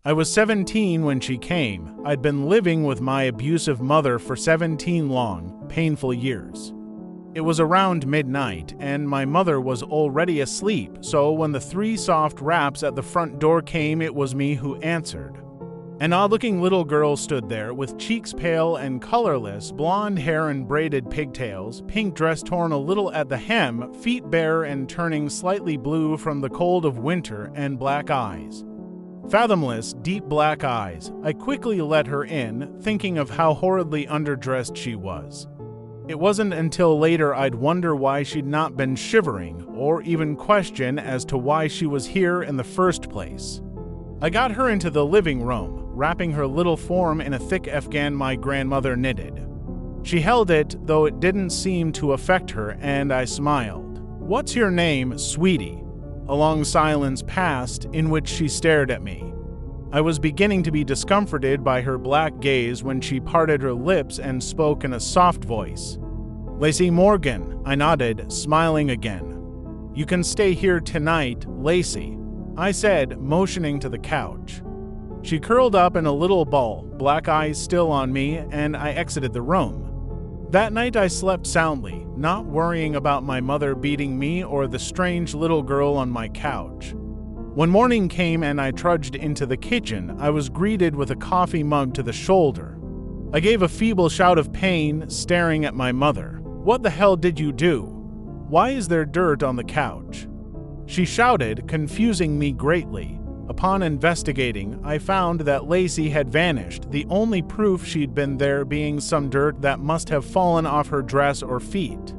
I was 17 when she came. I'd been living with my abusive mother for 17 long, painful years. It was around midnight, and my mother was already asleep, so when the 3 soft raps at the front door came, it was me who answered. An odd-looking little girl stood there, with cheeks pale and colorless, blonde hair and braided pigtails, pink dress torn a little at the hem, feet bare and turning slightly blue from the cold of winter, and black eyes. Fathomless, deep black eyes. I quickly let her in, thinking of how horridly underdressed she was. It wasn't until later I'd wonder why she'd not been shivering, or even question as to why she was here in the first place. I got her into the living room, wrapping her little form in a thick Afghan my grandmother knitted. She held it, though it didn't seem to affect her, and I smiled. "What's your name, sweetie?" A long silence passed, in which she stared at me. I was beginning to be discomforted by her black gaze when she parted her lips and spoke in a soft voice. "Lacey Morgan," I nodded, smiling again. "You can stay here tonight, Lacey," I said, motioning to the couch. She curled up in a little ball, black eyes still on me, and I exited the room. That night I slept soundly, not worrying about my mother beating me or the strange little girl on my couch. When morning came and I trudged into the kitchen, I was greeted with a coffee mug to the shoulder. I gave a feeble shout of pain, staring at my mother. "What the hell did you do? Why is there dirt on the couch?" She shouted, confusing me greatly. Upon investigating, I found that Lacey had vanished, the only proof she'd been there being some dirt that must have fallen off her dress or feet.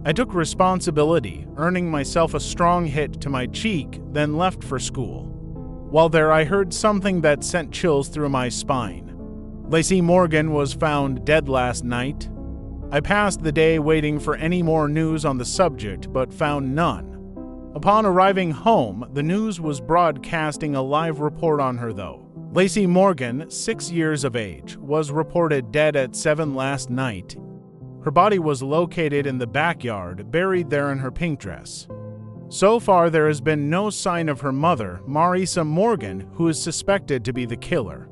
I took responsibility, earning myself a strong hit to my cheek, then left for school. While there, I heard something that sent chills through my spine. Lacey Morgan was found dead last night. I passed the day waiting for any more news on the subject, but found none. Upon arriving home, the news was broadcasting a live report on her, though. Lacey Morgan, 6 years of age, was reported dead at 7 last night. Her body was located in the backyard, buried there in her pink dress. So far, there has been no sign of her mother, Marisa Morgan, who is suspected to be the killer.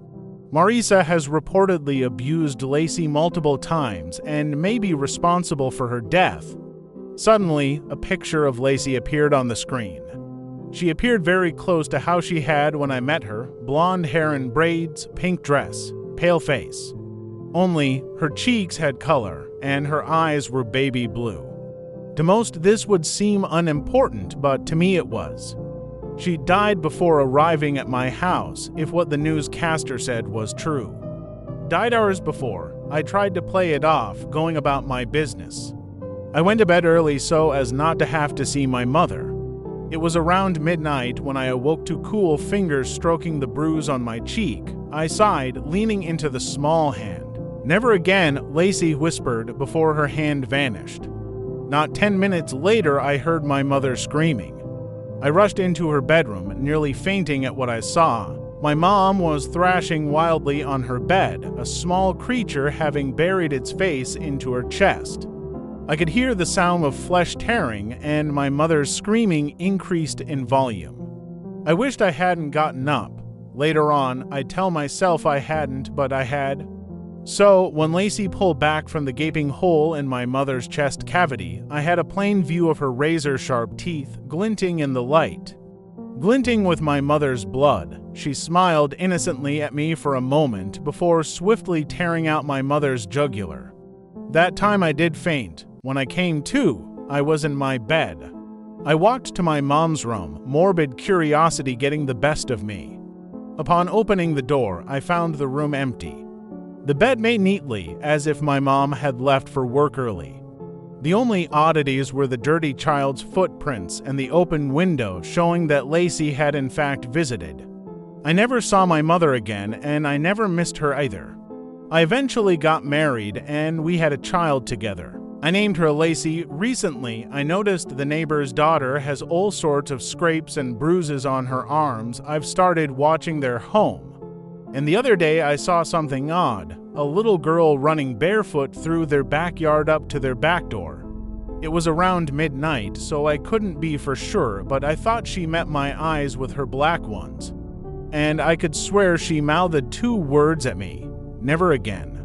Marisa has reportedly abused Lacey multiple times and may be responsible for her death. Suddenly, a picture of Lacey appeared on the screen. She appeared very close to how she had when I met her, blonde hair in braids, pink dress, pale face. Only, her cheeks had color, and her eyes were baby blue. To most, this would seem unimportant, but to me it was. She died before arriving at my house, if what the newscaster said was true. Died hours before. I tried to play it off, going about my business. I went to bed early so as not to have to see my mother. It was around midnight when I awoke to cool fingers stroking the bruise on my cheek. I sighed, leaning into the small hand. "Never again," Lacey whispered before her hand vanished. Not 10 minutes later, I heard my mother screaming. I rushed into her bedroom, nearly fainting at what I saw. My mom was thrashing wildly on her bed, a small creature having buried its face into her chest. I could hear the sound of flesh tearing, and my mother's screaming increased in volume. I wished I hadn't gotten up. Later on, I'd tell myself I hadn't, but I had. So, when Lacey pulled back from the gaping hole in my mother's chest cavity, I had a plain view of her razor-sharp teeth glinting in the light. Glinting with my mother's blood, she smiled innocently at me for a moment before swiftly tearing out my mother's jugular. That time I did faint. When I came to, I was in my bed. I walked to my mom's room, morbid curiosity getting the best of me. Upon opening the door, I found the room empty. The bed made neatly, as if my mom had left for work early. The only oddities were the dirty child's footprints and the open window showing that Lacey had in fact visited. I never saw my mother again, and I never missed her either. I eventually got married, and we had a child together. I named her Lacey. Recently, I noticed the neighbor's daughter has all sorts of scrapes and bruises on her arms. I've started watching their home. And the other day, I saw something odd, a little girl running barefoot through their backyard up to their back door. It was around midnight, so I couldn't be for sure, but I thought she met my eyes with her black ones. and I could swear she mouthed two words at me: never again.